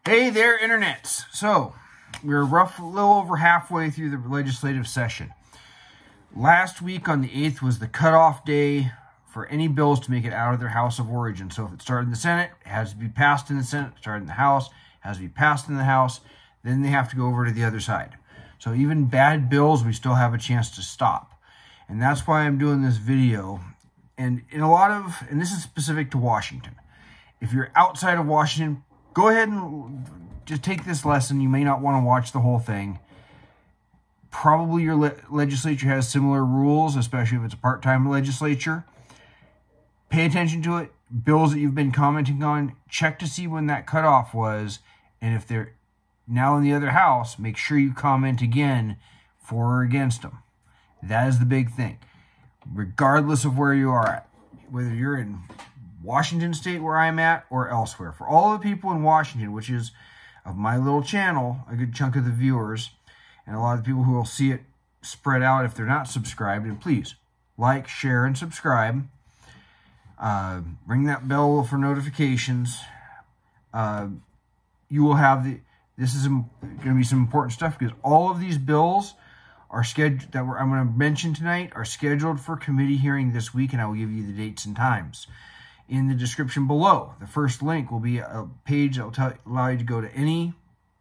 Hey there, internets. So, we're a little over halfway through the legislative session. Last week on the 8th was the cutoff day for any bills to make it out of their House of Origin. So if it started in the Senate, it has to be passed in the Senate. Started in the House, it has to be passed in the House. Then they have to go over to the other side. So even bad bills, we still have a chance to stop. And that's why I'm doing this video. And and this is specific to Washington. If you're outside of Washington, go ahead and just take this lesson. You may not want to watch the whole thing. Probably your legislature has similar rules, especially if it's a part-time legislature. Pay attention to it. Bills that you've been commenting on, check to see when that cutoff was. And if they're now in the other house, make sure you comment again for or against them. That is the big thing. Regardless of where you are at, whether you're in Washington State where I'm at or elsewhere. For all the people in Washington, which is of my little channel, a good chunk of the viewers, and a lot of the people who will see it spread out if they're not subscribed, and please like, share, and subscribe. Ring that bell for notifications. You will have this is going to be some important stuff because all of these bills are scheduled that I'm going to mention tonight are scheduled for committee hearing this week, and I will give you the dates and times in the description below. The first link will be a page that will allow you to go to any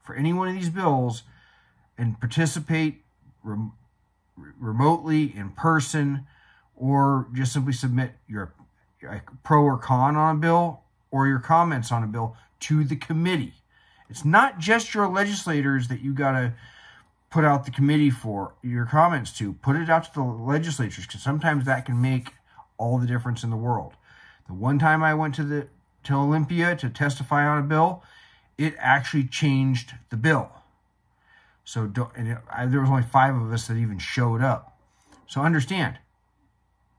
one of these bills and participate remotely, in person, or just simply submit your pro or con on a bill or your comments on a bill to the committee. It's not just your legislators that you got to put out the committee for your comments to. Put it out to the legislatures, because sometimes that can make all the difference in the world. The one time I went to Olympia to testify on a bill, it actually changed the bill. So there was only 5 of us that even showed up. So understand,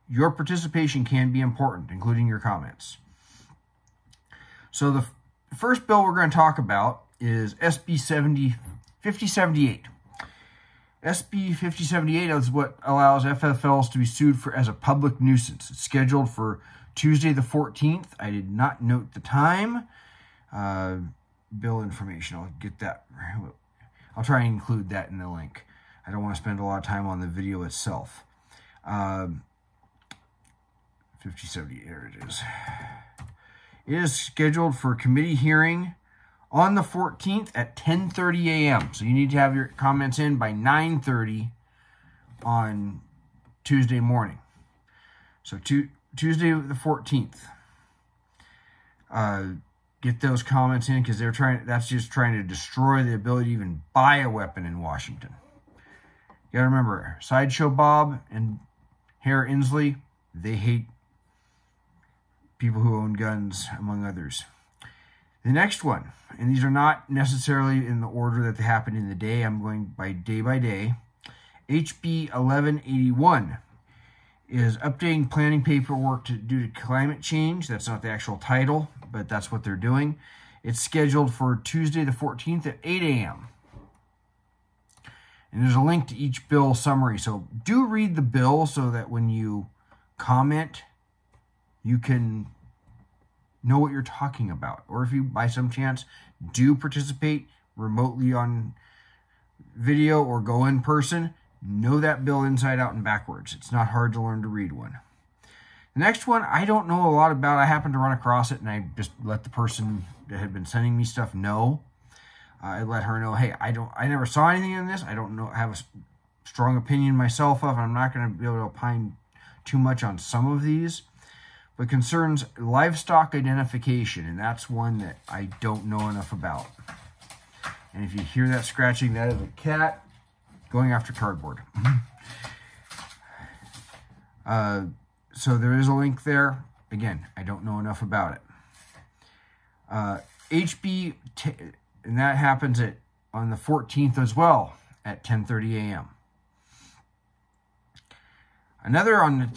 your participation can be important, including your comments. So the first bill we're going to talk about is SB5078. SB5078 is what allows FFLs to be sued as a public nuisance. It's scheduled for Tuesday the 14th. I did not note the time. Bill information, I'll get that. I'll try and include that in the link. I don't want to spend a lot of time on the video itself. 5078, there it is. It is scheduled for committee hearing on the 14th at 10:30 a.m. So you need to have your comments in by 9:30 on Tuesday morning. So Tuesday the 14th. Get those comments in, because that's just trying to destroy the ability to even buy a weapon in Washington. You gotta remember, Sideshow Bob and Harry Inslee, they hate people who own guns, among others. The next one, and these are not necessarily in the order that they happen in the day. I'm going by day. HB1474 is updating planning paperwork due to climate change. That's not the actual title, but that's what they're doing. It's scheduled for Tuesday the 14th at 8 a.m. And there's a link to each bill summary. So do read the bill so that when you comment, you can know what you're talking about. Or if you, by some chance, do participate remotely on video or go in person, know that bill inside out and backwards. It's not hard to learn to read one. The next one, I don't know a lot about. I happened to run across it, and I just let the person that had been sending me stuff know. I let her know, hey, I never saw anything in this. I don't know, have a strong opinion myself of, and I'm not going to be able to opine too much on some of these. But concerns livestock identification, and that's one that I don't know enough about. And if you hear that scratching, that is a cat going after cardboard. So there is a link there. Again, I don't know enough about it. And that happens on the 14th as well at 10:30 a.m. Another on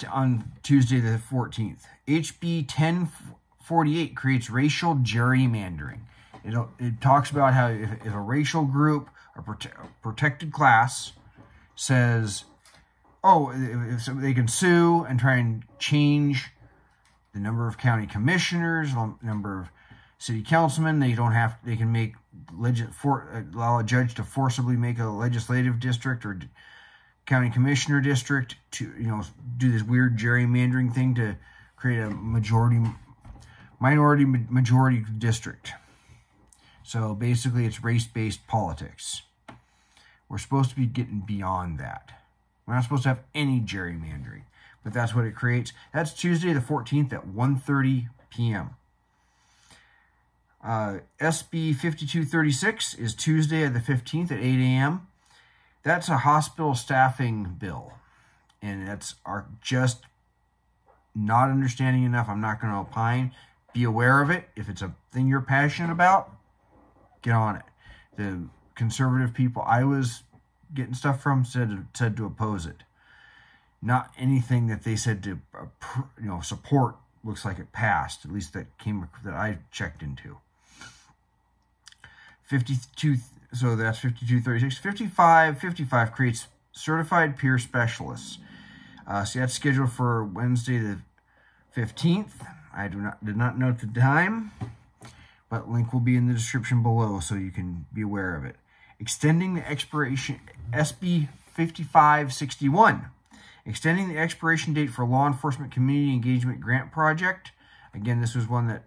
Tuesday the 14th, HB1474 Creates racial gerrymandering. It talks about how if a racial group or protected class says, oh, if they can sue and try and change the number of county commissioners, the number of city councilmen, they can make allow a judge to forcibly make a legislative district or county commissioner district to, do this weird gerrymandering thing to create a minority majority district. So basically it's race-based politics. We're supposed to be getting beyond that. We're not supposed to have any gerrymandering, but that's what it creates. That's Tuesday the 14th at 1:30 p.m. SB5236 is Tuesday the 15th at 8 a.m. That's a hospital staffing bill, and that's just not understanding enough. I'm not going to opine. Be aware of it. If it's a thing you're passionate about, get on it. The conservative people I was getting stuff from said to oppose it. Not anything that they said to support looks like it passed. At least that I checked into. 52. So that's 5236. 5555 creates certified peer specialists. So that's scheduled for Wednesday the 15th. I did not note the time, but link will be in the description below so you can be aware of it. Extending the expiration, SB5561. Extending the expiration date for law enforcement community engagement grant project. Again, this was one that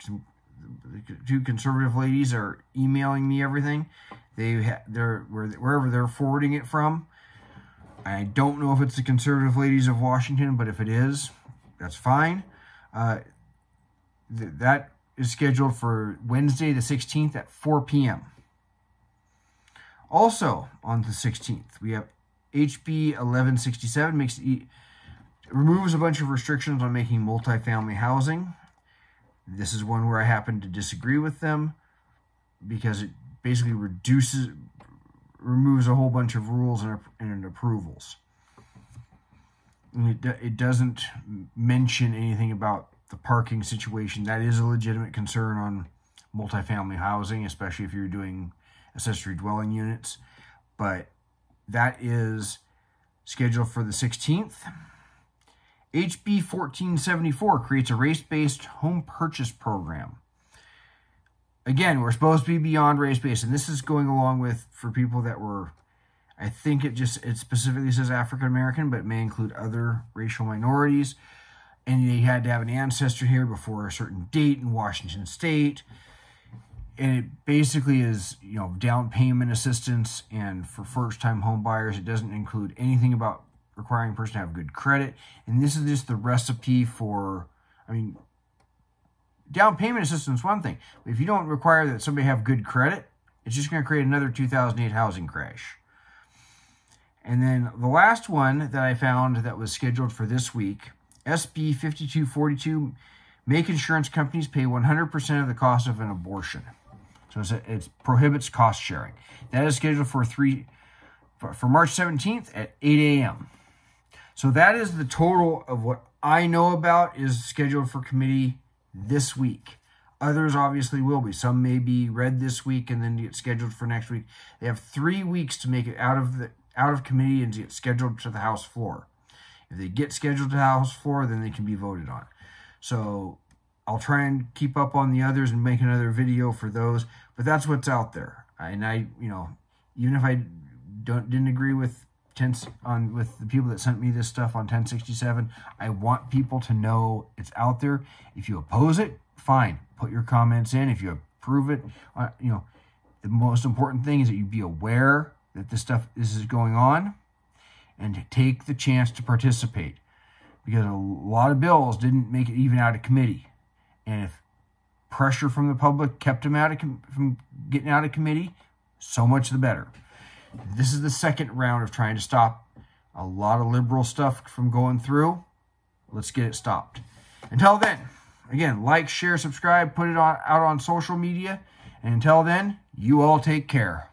the two conservative ladies are emailing me everything. Wherever they're forwarding it from. I don't know if it's the conservative ladies of Washington, but if it is, that's fine. That is scheduled for Wednesday the 16th at 4 p.m. Also on the 16th, we have HB1474 removes a bunch of restrictions on making multifamily housing. This is one where I happen to disagree with them because it basically removes a whole bunch of rules and approvals. And it doesn't mention anything about the parking situation. That is a legitimate concern on multifamily housing, especially if you're doing accessory dwelling units. But that is scheduled for the 16th. HB1474 creates a race-based home purchase program. Again, we're supposed to be beyond race-based, and this is going along with, for people that were, I think it specifically says African-American, but it may include other racial minorities. And you had to have an ancestor here before a certain date in Washington State. And it basically is, down payment assistance, and for first-time home buyers, it doesn't include anything about requiring a person to have good credit. And this is just the recipe for, down payment assistance is one thing. But if you don't require that somebody have good credit, it's just going to create another 2008 housing crash. And then the last one that I found that was scheduled for this week, SB5242, make insurance companies pay 100% of the cost of an abortion. So it prohibits cost sharing. That is scheduled for March 17th at 8 a.m. So that is the total of what I know about is scheduled for committee this week. Others obviously will be. Some may be read this week and then get scheduled for next week. They have 3 weeks to make it out of committee and get scheduled to the House floor. If they get scheduled to the House floor, then they can be voted on. So I'll try and keep up on the others and make another video for those. But that's what's out there. And even if I didn't agree with the people that sent me this stuff on 1067, I want people to know it's out there. If you oppose it, fine. Put your comments in. If you approve it, the most important thing is that you be aware that this is going on and take the chance to participate, because a lot of bills didn't make it even out of committee. And if pressure from the public kept them from getting out of committee, so much the better. This is the second round of trying to stop a lot of liberal stuff from going through. Let's get it stopped. Until then, again, like, share, subscribe, put it out on social media. And until then, you all take care.